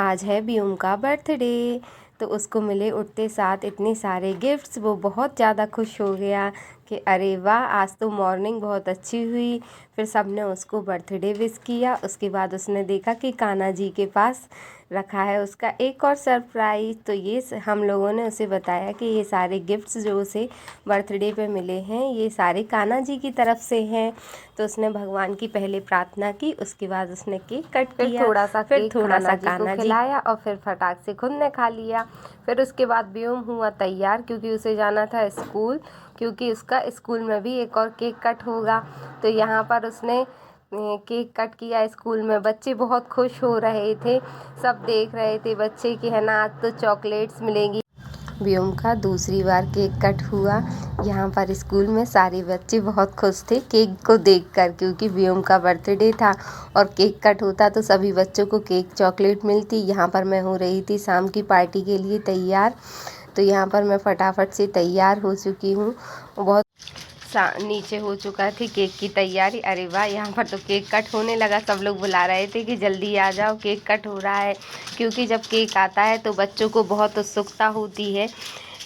आज है व्योम का बर्थडे। तो उसको मिले उठते साथ इतने सारे गिफ्ट्स। वो बहुत ज़्यादा खुश हो गया कि अरे वाह, आज तो मॉर्निंग बहुत अच्छी हुई। फिर सबने उसको बर्थडे विश किया। उसके बाद उसने देखा कि कान्हा जी के पास रखा है उसका एक और सरप्राइज़। तो ये हम लोगों ने उसे बताया कि ये सारे गिफ्ट्स जो उसे बर्थडे पे मिले हैं ये सारे कान्हा जी की तरफ से हैं। तो उसने भगवान की पहले प्रार्थना की, उसके बाद उसने केक कट किया, थोड़ा सा कान्हा जी खिलाया और फिर फटाक से खुद ने खा लिया। फिर उसके बाद व्योम हुआ तैयार क्योंकि उसे जाना था स्कूल, क्योंकि उसका स्कूल में भी एक और केक कट होगा। तो यहाँ पर उसने केक कट किया स्कूल में। बच्चे बहुत खुश हो रहे थे, सब देख रहे थे बच्चे कि है ना आज तो चॉकलेट्स मिलेंगी। व्योम का दूसरी बार केक कट हुआ। यहाँ पर स्कूल में सारे बच्चे बहुत खुश थे केक को देखकर, क्योंकि व्योम का बर्थडे था और केक कट होता तो सभी बच्चों को केक चॉकलेट मिलती। यहाँ पर मैं हो रही थी शाम की पार्टी के लिए तैयार। तो यहाँ पर मैं फटाफट से तैयार हो चुकी हूँ। बहुत नीचे हो चुका थी केक की तैयारी। अरे वाह, यहाँ पर तो केक कट होने लगा। सब लोग बुला रहे थे कि जल्दी आ जाओ, केक कट हो रहा है। क्योंकि जब केक आता है तो बच्चों को बहुत उत्सुकता होती है,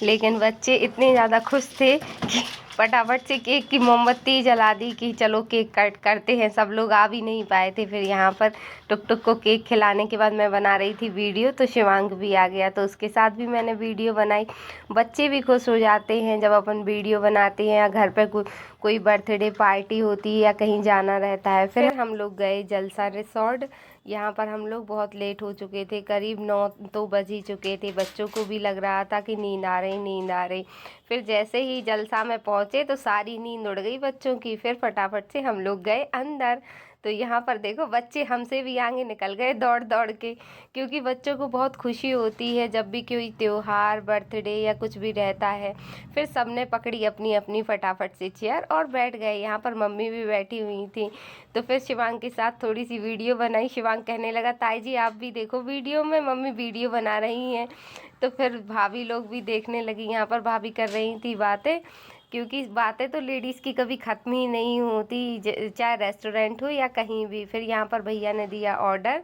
लेकिन बच्चे इतने ज़्यादा खुश थे कि फटाफट से केक की मोमबत्ती जला दी कि चलो केक कट करते हैं। सब लोग आ भी नहीं पाए थे। फिर यहाँ पर टुक टुक को केक खिलाने के बाद मैं बना रही थी वीडियो, तो शिवांग भी आ गया तो उसके साथ भी मैंने वीडियो बनाई। बच्चे भी खुश हो जाते हैं जब अपन वीडियो बनाते हैं या घर पर कोई बर्थडे पार्टी होती है या कहीं जाना रहता है। फिर हम लोग गए जलसा रिसोर्ट। यहाँ पर हम लोग बहुत लेट हो चुके थे, करीब 9 तो बज ही चुके थे। बच्चों को भी लग रहा था कि नींद आ रही। फिर जैसे ही जलसा में पहुँचे तो सारी नींद उड़ गई बच्चों की। फिर फटाफट से हम लोग गए अंदर। तो यहाँ पर देखो बच्चे हमसे भी आगे निकल गए दौड़ दौड़ के, क्योंकि बच्चों को बहुत खुशी होती है जब भी कोई त्योहार, बर्थडे या कुछ भी रहता है। फिर सबने पकड़ी अपनी अपनी फटाफट से चेयर और बैठ गए। यहाँ पर मम्मी भी बैठी हुई थी। तो फिर शिवांग के साथ थोड़ी सी वीडियो बनाई। शिवांग कहने लगा ताई जी आप भी देखो वीडियो में, मम्मी वीडियो बना रही हैं। तो फिर भाभी लोग भी देखने लगी। यहाँ पर भाभी कर रही थी बातें, क्योंकि बातें तो लेडीज़ की कभी ख़त्म ही नहीं होती, चाहे रेस्टोरेंट हो या कहीं भी। फिर यहाँ पर भैया ने दिया ऑर्डर।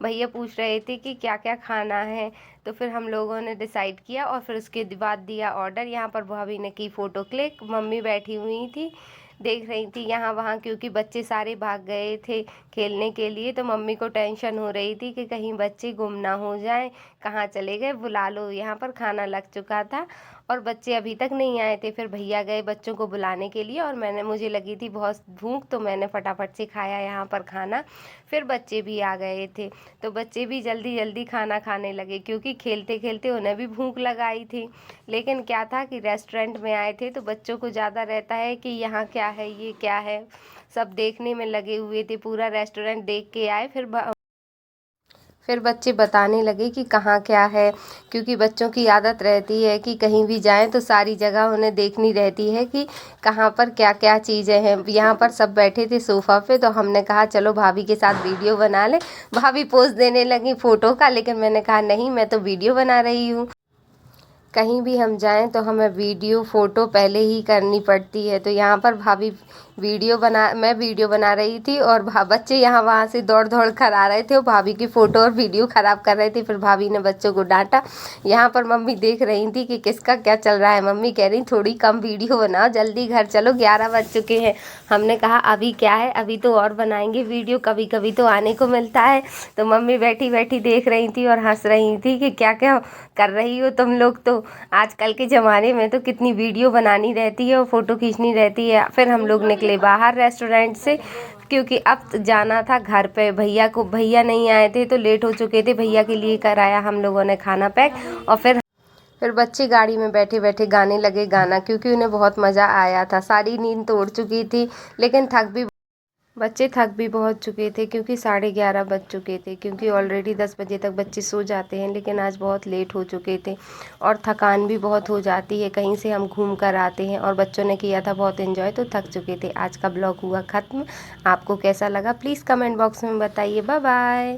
भैया पूछ रहे थे कि क्या क्या खाना है, तो फिर हम लोगों ने डिसाइड किया और फिर उसके बाद दिया ऑर्डर। यहाँ पर भाभी ने की फ़ोटो क्लिक। मम्मी बैठी हुई थी, देख रही थी यहाँ वहाँ, क्योंकि बच्चे सारे भाग गए थे खेलने के लिए। तो मम्मी को टेंशन हो रही थी कि कहीं बच्चे गुम ना हो जाएं, कहाँ चले गए, बुला लो। यहाँ पर खाना लग चुका था और बच्चे अभी तक नहीं आए थे। फिर भैया गए बच्चों को बुलाने के लिए और मुझे लगी थी बहुत भूख, तो मैंने फटाफट से खाया यहाँ पर खाना। फिर बच्चे भी आ गए थे तो बच्चे भी जल्दी जल्दी खाना खाने लगे, क्योंकि खेलते खेलते उन्हें भी भूख लगाई थी। लेकिन क्या था कि रेस्टोरेंट में आए थे तो बच्चों को ज़्यादा रहता है कि यहाँ क्या है, ये क्या है, सब देखने में लगे हुए थे। पूरा रेस्टोरेंट देख के आए। फिर बच्चे बताने लगे कि कहाँ क्या है, क्योंकि बच्चों की आदत रहती है कि कहीं भी जाएं तो सारी जगह उन्हें देखनी रहती है कि कहाँ पर क्या क्या चीज़ें हैं। यहाँ पर सब बैठे थे सोफ़ा पे, तो हमने कहा चलो भाभी के साथ वीडियो बना ले। भाभी पोज देने लगी फ़ोटो का, लेकिन मैंने कहा नहीं, मैं तो वीडियो बना रही हूँ। कहीं भी हम जाएं तो हमें वीडियो फ़ोटो पहले ही करनी पड़ती है। तो यहाँ पर मैं वीडियो बना रही थी और बच्चे यहाँ वहाँ से दौड़ दौड़ कर आ रहे थे और भाभी की फ़ोटो और वीडियो ख़राब कर रहे थे। फिर भाभी ने बच्चों को डांटा। यहाँ पर मम्मी देख रही थी कि किसका क्या चल रहा है। मम्मी कह रही थोड़ी कम वीडियो बनाओ, जल्दी घर चलो, 11 बज चुके हैं। हमने कहा अभी क्या है, अभी तो और बनाएंगे वीडियो, कभी कभी तो आने को मिलता है। तो मम्मी बैठी बैठी देख रही थी और हंस रही थी कि क्या क्या कर रही हो तुम लोग। तो आजकल के ज़माने में तो कितनी वीडियो बनानी रहती है और फ़ोटो खींचनी रहती है। फिर हम लोग निकले बाहर रेस्टोरेंट से, क्योंकि अब जाना था घर पे। भैया नहीं आए थे तो लेट हो चुके थे। भैया के लिए कराया हम लोगों ने खाना पैक। और फिर बच्चे गाड़ी में बैठे बैठे गाने लगे गाना, क्योंकि उन्हें बहुत मज़ा आया था। सारी नींद तो उड़ चुकी थी, लेकिन बच्चे थक भी बहुत चुके थे, क्योंकि 11:30 बज चुके थे। क्योंकि ऑलरेडी 10 बजे तक बच्चे सो जाते हैं, लेकिन आज बहुत लेट हो चुके थे और थकान भी बहुत हो जाती है। कहीं से हम घूम कर आते हैं और बच्चों ने किया था बहुत एंजॉय, तो थक चुके थे। आज का ब्लॉग हुआ ख़त्म। आपको कैसा लगा प्लीज़ कमेंट बॉक्स में बताइए। Bye bye.